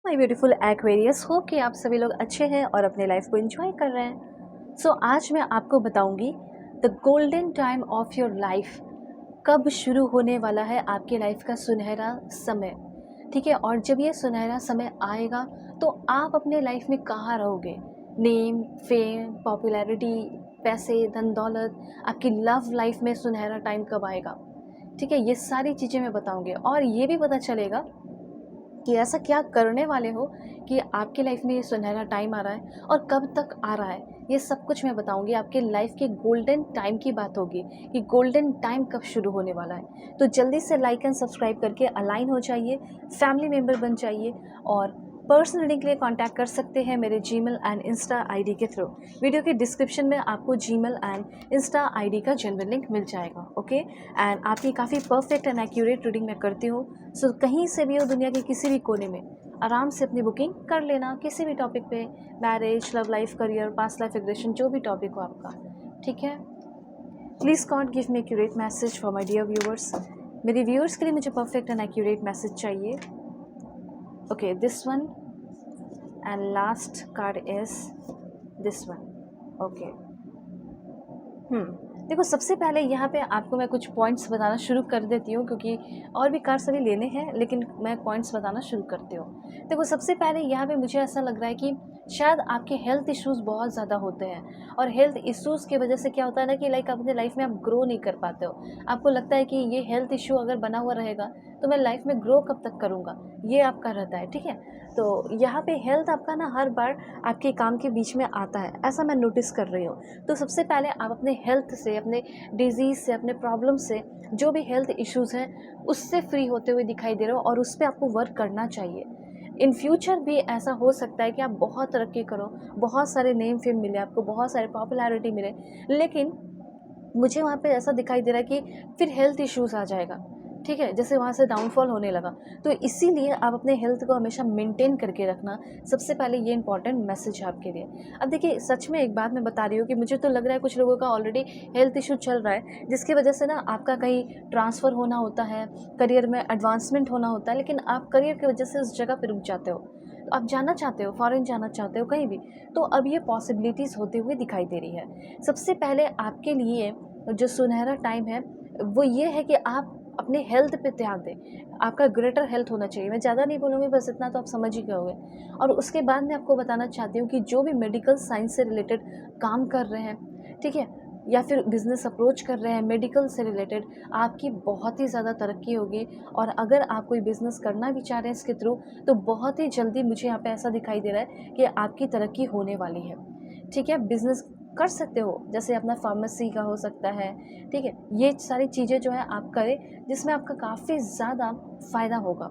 My beautiful Aquarius, hope कि आप सभी लोग अच्छे हैं और अपने लाइफ को एंजॉय कर रहे हैं। आज मैं आपको बताऊंगी the golden time of your life, कब शुरू होने वाला है आपके लाइफ का सुनहरा समय। ठीक है, और जब ये सुनहरा समय आएगा तो आप अपने लाइफ में कहाँ रहोगे। नेम, फेम, पॉपुलैरिटी, पैसे, धन दौलत, आपकी लव लाइफ में सुनहरा टाइम कब आएगा। ठीक है, ये सारी चीज़ें मैं बताऊंगी और ये भी पता चलेगा कि ऐसा क्या करने वाले हो कि आपकी लाइफ में ये सुनहरा टाइम आ रहा है और कब तक आ रहा है। ये सब कुछ मैं बताऊंगी। आपके लाइफ के गोल्डन टाइम की बात होगी कि गोल्डन टाइम कब शुरू होने वाला है। तो जल्दी से लाइक एंड सब्सक्राइब करके अलाइन हो जाइए, फैमिली मेम्बर बन जाइए और पर्सनल रीडिंग के लिए कांटेक्ट कर सकते हैं मेरे जीमेल एंड इंस्टा आईडी के थ्रू। वीडियो के डिस्क्रिप्शन में आपको जीमेल एंड इंस्टा आईडी का जनरल लिंक मिल जाएगा। ओके, एंड आपकी काफ़ी परफेक्ट एंड एक्यूरेट रीडिंग मैं करती हूँ। सो कहीं से भी हो दुनिया के किसी भी कोने में आराम से अपनी बुकिंग कर लेना, किसी भी टॉपिक पे, marriage, love life, career, past life regression, जो भी टॉपिक हो आपका। ठीक है, प्लीज़ कॉन्ट give me accurate message for my dear viewers. मेरे व्यूअर्स के लिए मुझे परफेक्ट एंड एक्यूरेट मैसेज चाहिए। Okay, this one and last card is this one. Okay, देखो, सबसे पहले यहाँ पे आपको मैं कुछ पॉइंट्स बताना शुरू कर देती हूँ, क्योंकि और भी कार्ड्स अभी लेने हैं लेकिन मैं पॉइंट्स बताना शुरू करती हूँ। देखो, सबसे पहले यहाँ पे मुझे ऐसा लग रहा है कि शायद आपके हेल्थ इश्यूज़ बहुत ज़्यादा होते हैं और हेल्थ इश्यूज़ की वजह से क्या होता है ना कि लाइक अपने लाइफ में आप ग्रो नहीं कर पाते हो। आपको लगता है कि ये हेल्थ इश्यू अगर बना हुआ रहेगा तो मैं लाइफ में ग्रो कब तक करूँगा, ये आपका रहता है। ठीक है, तो यहाँ पे हेल्थ आपका ना हर बार आपके काम के बीच में आता है, ऐसा मैं नोटिस कर रही हूँ। तो सबसे पहले आप अपने हेल्थ से, अपने डिजीज़ से, अपने प्रॉब्लम से, जो भी हेल्थ इश्यूज़ हैं उससे फ्री होते हुए दिखाई दे रहे हो और उस पर आपको वर्क करना चाहिए। इन फ्यूचर भी ऐसा हो सकता है कि आप बहुत तरक्की करो, बहुत सारे नेम फेम मिले आपको, बहुत सारे पॉपुलैरिटी मिले, लेकिन मुझे वहाँ पे ऐसा दिखाई दे रहा है कि फिर हेल्थ इश्यूज़ आ जाएगा। ठीक है, जैसे वहाँ से डाउनफॉल होने लगा। तो इसीलिए आप अपने हेल्थ को हमेशा मेंटेन करके रखना, सबसे पहले ये इंपॉर्टेंट मैसेज है आपके लिए। अब देखिए, सच में एक बात मैं बता रही हूँ कि मुझे तो लग रहा है कुछ लोगों का ऑलरेडी हेल्थ इशू चल रहा है, जिसकी वजह से ना आपका कहीं ट्रांसफ़र होना होता है, करियर में एडवांसमेंट होना होता है, लेकिन आप करियर की वजह से उस जगह पर रुक जाते हो। तो आप जाना चाहते हो, फॉरेन जाना चाहते हो, कहीं भी, तो अब ये पॉसिबिलिटीज़ होते हुए दिखाई दे रही है। सबसे पहले आपके लिए जो सुनहरा टाइम है वो ये है कि आप अपने हेल्थ पे ध्यान दें। आपका ग्रेटर हेल्थ होना चाहिए। मैं ज़्यादा नहीं बोलूँगी, बस इतना तो आप समझ ही गए होंगे। और उसके बाद मैं आपको बताना चाहती हूँ कि जो भी मेडिकल साइंस से रिलेटेड काम कर रहे हैं, ठीक है, या फिर बिज़नेस अप्रोच कर रहे हैं मेडिकल से रिलेटेड, आपकी बहुत ही ज़्यादा तरक्की होगी। और अगर आप कोई बिज़नेस करना भी चाह रहे हैं इसके थ्रू, तो बहुत ही जल्दी मुझे यहाँ पे ऐसा दिखाई दे रहा है कि आपकी तरक्की होने वाली है। ठीक है, बिज़नेस कर सकते हो, जैसे अपना फार्मेसी का हो सकता है। ठीक है, ये सारी चीज़ें जो है आप करें जिसमें आपका काफ़ी ज़्यादा फ़ायदा होगा।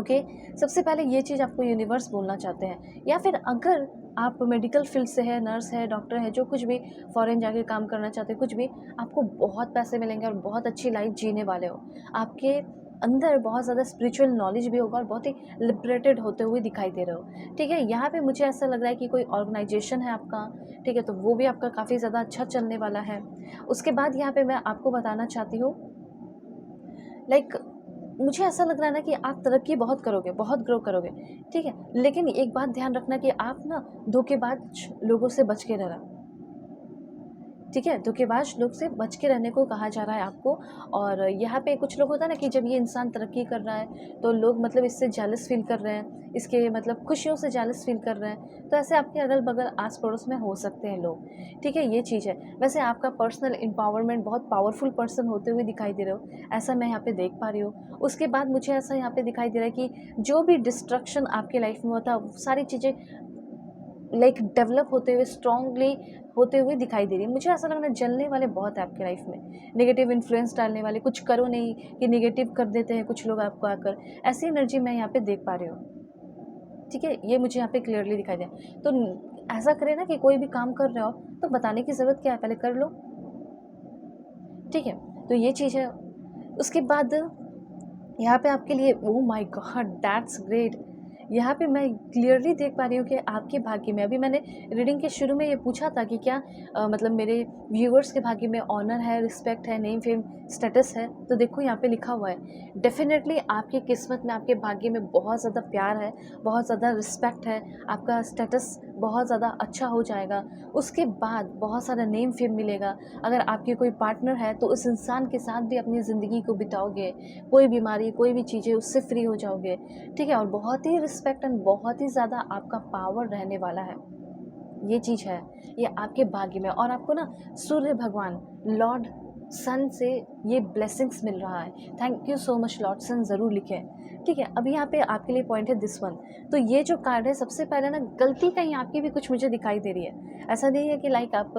ओके, सबसे पहले ये चीज़ आपको यूनिवर्स बोलना चाहते हैं। या फिर अगर आप मेडिकल फील्ड से है, नर्स है, डॉक्टर है, जो कुछ भी, फॉरेन जाके काम करना चाहते हैं, कुछ भी, आपको बहुत पैसे मिलेंगे और बहुत अच्छी लाइफ जीने वाले हो। आपके अंदर बहुत ज़्यादा स्पिरिचुअल नॉलेज भी होगा और बहुत ही लिबरेटेड होते हुए दिखाई दे रहे हो। ठीक है, यहाँ पे मुझे ऐसा लग रहा है कि कोई ऑर्गेनाइजेशन है आपका, ठीक है, तो वो भी आपका काफ़ी ज़्यादा अच्छा चलने वाला है। उसके बाद यहाँ पे मैं आपको बताना चाहती हूँ, लाइक मुझे ऐसा लग रहा है ना कि आप तरक्की बहुत करोगे, बहुत ग्रो करोगे। ठीक है, लेकिन एक बात ध्यान रखना कि आप ना धोखेबाज लोगों से बच के रहना। ठीक है, धोखेबाज लोग से बच के रहने को कहा जा रहा है आपको। और यहाँ पे कुछ लोग होता है ना कि जब ये इंसान तरक्की कर रहा है तो लोग मतलब इससे जेलस फील कर रहे हैं, इसके मतलब खुशियों से जेलस फील कर रहे हैं। तो ऐसे आपके अगल बगल आस पड़ोस में हो सकते हैं लोग। ठीक है, ये चीज़ है। वैसे आपका पर्सनल एम्पावरमेंट, बहुत पावरफुल पर्सन होते हुए दिखाई दे रहे हो, ऐसा मैं यहाँ पे देख पा रही हूँ। उसके बाद मुझे ऐसा यहाँ पे दिखाई दे रहा है कि जो भी डिस्ट्रक्शन आपके लाइफ में होता है, सारी चीज़ें लाइक डेवलप होते हुए, स्ट्रांगली होते हुए दिखाई दे रही है। मुझे ऐसा लग रहा है जलने वाले बहुत है आपकी लाइफ में, नेगेटिव इन्फ्लुएंस डालने वाले, कुछ करो नहीं कि नेगेटिव कर देते हैं कुछ लोग आपको आकर, ऐसी एनर्जी मैं यहाँ पे देख पा रही हूँ। ठीक है, ये मुझे यहाँ पे क्लियरली दिखाई दे। तो ऐसा करें ना कि कोई भी काम कर रहे हो तो बताने की ज़रूरत क्या है, पहले कर लो। ठीक है, तो ये चीज़ है। उसके बाद यहाँ पे आपके लिए, oh my God, that's great, यहाँ पे मैं क्लियरली देख पा रही हूँ कि आपके भाग्य में, अभी मैंने रीडिंग के शुरू में ये पूछा था कि क्या मतलब मेरे व्यूअर्स के भाग्य में ऑनर है, रिस्पेक्ट है, नेम फेम स्टेटस है, तो देखो यहाँ पे लिखा हुआ है डेफिनेटली आपकी किस्मत में, आपके भाग्य में बहुत ज़्यादा प्यार है, बहुत ज़्यादा रिस्पेक्ट है, आपका स्टेटस बहुत ज़्यादा अच्छा हो जाएगा। उसके बाद बहुत सारा नेम फेम मिलेगा। अगर आपके कोई पार्टनर है तो उस इंसान के साथ भी अपनी ज़िंदगी को बिताओगे, कोई बीमारी कोई भी चीज़ें उससे फ्री हो जाओगे, ठीक है। और बहुत ही रिस्पेक्ट एंड बहुत ही ज़्यादा आपका पावर रहने वाला है, ये चीज़ है, ये आपके भाग्य में। और आपको ना सूर्य भगवान लॉर्ड सन से ये ब्लेसिंग्स मिल रहा है। Thank you so much Lord son, ज़रूर लिखें, ठीक है। अभी यहाँ पे आपके लिए पॉइंट है दिस वन। तो ये जो कार्ड है, सबसे पहले ना गलती कहीं आपकी भी कुछ मुझे दिखाई दे रही है। ऐसा नहीं है कि लाइक आप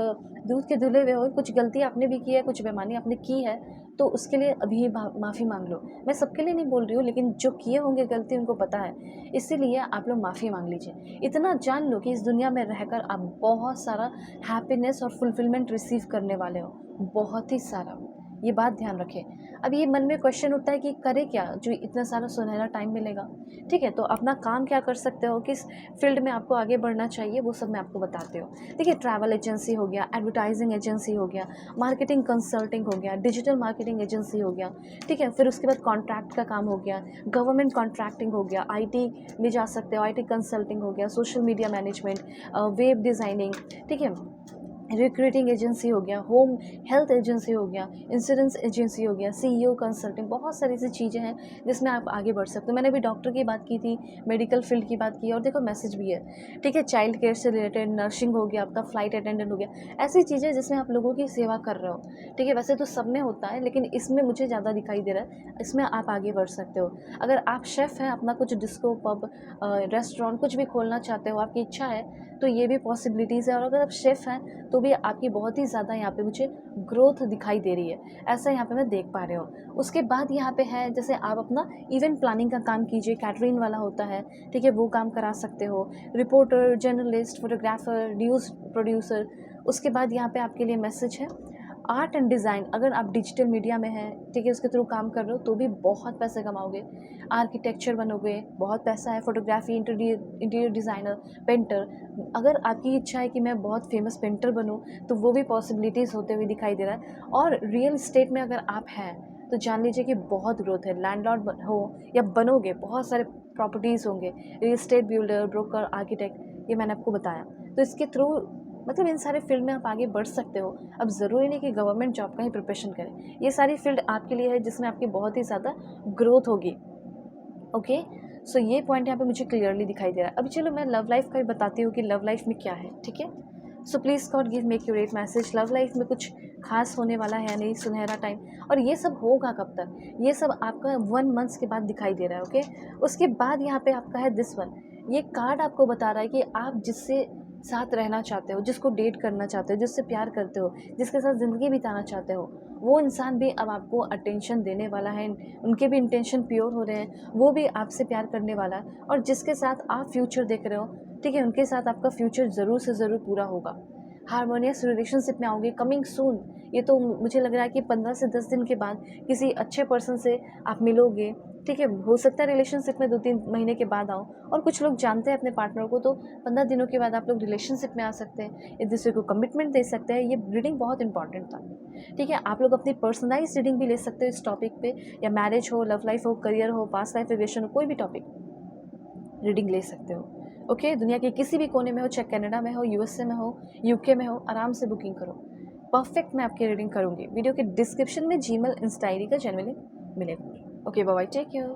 दूध के धुले हुए हो, कुछ गलती आपने भी की है, कुछ बेईमानी आपने की है, तो उसके लिए अभी ही माफ़ी मांग लो। मैं सबके लिए नहीं बोल रही हूँ, लेकिन जो किए होंगे गलती उनको पता है, इसीलिए आप लोग माफ़ी मांग लीजिए। इतना जान लो कि इस दुनिया में रहकर आप बहुत सारा हैप्पीनेस और फुलफिलमेंट रिसीव करने वाले हो, बहुत ही सारा, ये बात ध्यान रखें। अब ये मन में क्वेश्चन उठता है कि करे क्या जो इतना सारा सुनहरा टाइम मिलेगा, ठीक है। तो अपना काम क्या कर सकते हो, किस फील्ड में आपको आगे बढ़ना चाहिए, वो सब मैं आपको बताती हूँ। देखिए, ट्रैवल एजेंसी हो गया, एडवर्टाइजिंग एजेंसी हो गया, मार्केटिंग कंसल्टिंग हो गया, डिजिटल मार्केटिंग एजेंसी हो गया, ठीक है। फिर उसके बाद कॉन्ट्रैक्ट का काम हो गया, गवर्नमेंट कॉन्ट्रैक्टिंग हो गया, IT में जा सकते हो, IT कंसल्टिंग हो गया, social media management, web designing, ठीक है, रिक्रूटिंग एजेंसी हो गया, होम हेल्थ एजेंसी हो गया, इंश्योरेंस एजेंसी हो गया, CEO कंसल्टिंग, बहुत सारी ऐसी चीज़ें हैं जिसमें आप आगे बढ़ सकते हो। मैंने अभी डॉक्टर की बात की थी, मेडिकल फील्ड की बात की, और देखो मैसेज भी है, ठीक है। चाइल्ड केयर से रिलेटेड, नर्सिंग हो गया, आपका फ्लाइट अटेंडेंट हो गया, ऐसी चीज़ें जिसमें आप लोगों की सेवा कर रहे हो, ठीक है। वैसे तो सब में होता है, लेकिन इसमें मुझे ज़्यादा दिखाई दे रहा है, इसमें आप आगे बढ़ सकते हो। अगर आप शेफ़ हैं, अपना कुछ डिस्को पब रेस्टोरेंट कुछ भी खोलना चाहते हो, आपकी इच्छा है, तो ये भी पॉसिबिलिटीज़ है। और अगर आप शेफ़ हैं तो भी आपकी बहुत ही ज़्यादा यहाँ पे मुझे ग्रोथ दिखाई दे रही है, ऐसा यहाँ पे मैं देख पा रही हूँ। उसके बाद यहाँ पे है, जैसे आप अपना इवेंट प्लानिंग का काम कीजिए, कैटरिंग वाला होता है, ठीक है, वो काम करा सकते हो, reporter, journalist, photographer, news producer. उसके बाद यहाँ पे आपके लिए मैसेज है, आर्ट एंड डिज़ाइन, अगर आप डिजिटल मीडिया में हैं, ठीक है, उसके थ्रू काम कर रहे हो तो भी बहुत पैसे कमाओगे। आर्किटेक्चर बनोगे, बहुत पैसा है। फोटोग्राफी, इंटीरियर डिज़ाइनर, पेंटर, अगर आपकी इच्छा है कि मैं बहुत फेमस पेंटर बनूं, तो वो भी पॉसिबिलिटीज़ होते हुए दिखाई दे रहा है। और रियल इस्टेट में अगर आप हैं तो जान लीजिए कि बहुत ग्रोथ है। लैंडलॉर्ड हो या बनोगे, बहुत सारे प्रॉपर्टीज़ होंगे, real estate, builder, broker, architect, ये मैंने आपको बताया। तो इसके थ्रू मतलब इन सारे फील्ड में आप आगे बढ़ सकते हो। अब ज़रूरी नहीं कि गवर्नमेंट जॉब का ही प्रिपरेशन करें, ये सारी फील्ड आपके लिए है जिसमें आपकी बहुत ही ज़्यादा ग्रोथ होगी। ओके, सो ये पॉइंट यहाँ पे मुझे क्लियरली दिखाई दे रहा है। अभी चलो मैं लव लाइफ का भी बताती हूँ कि लव लाइफ में क्या है, ठीक है। So please God give me accurate message. Love life में कुछ खास होने वाला है नहीं, सुनहरा टाइम। और ये सब होगा कब तक, ये सब आपका 1 मंथ्स के बाद दिखाई दे रहा है, ओके। उसके बाद यहाँ पे आपका है दिस वन। ये कार्ड आपको बता रहा है कि आप जिससे साथ रहना चाहते हो, जिसको डेट करना चाहते हो, जिससे प्यार करते हो, जिसके साथ ज़िंदगी बिताना चाहते हो, वो इंसान भी अब आपको अटेंशन देने वाला है। उनके भी इंटेंशन प्योर हो रहे हैं, वो भी आपसे प्यार करने वाला है। और जिसके साथ आप फ्यूचर देख रहे हो, ठीक है, उनके साथ आपका फ्यूचर ज़रूर से ज़रूर पूरा होगा। हारमोनियस रिलेशनशिप में आओगे कमिंग सून। ये तो मुझे लग रहा है कि 15 से 10 दिन के बाद किसी अच्छे पर्सन से आप मिलोगे, ठीक है। हो सकता है रिलेशनशिप में 2-3 महीने के बाद आओ, और कुछ लोग जानते हैं अपने पार्टनर को, तो 15 दिनों के बाद आप लोग रिलेशनशिप में आ सकते हैं, एक दूसरे को कमिटमेंट दे सकते हैं। ये रीडिंग बहुत इंपॉर्टेंट था, ठीक है। आप लोग अपनी पर्सनलाइज रीडिंग भी ले सकते हो इस टॉपिक पे, या मैरिज हो, लव लाइफ हो, करियर हो, पास्ट लाइफ रिलेशन हो, कोई भी टॉपिक रीडिंग ले सकते हो, ओके। दुनिया के किसी भी कोने में हो, चाहे कनाडा में हो, USA में हो, UK में हो, आराम से बुकिंग करो, परफेक्ट मैं आपकी रीडिंग करूँगी। वीडियो के डिस्क्रिप्शन में जीमेल इंस्टा ID का जेन्युइन लिंक मिलेगा। Okay, bye bye, take care.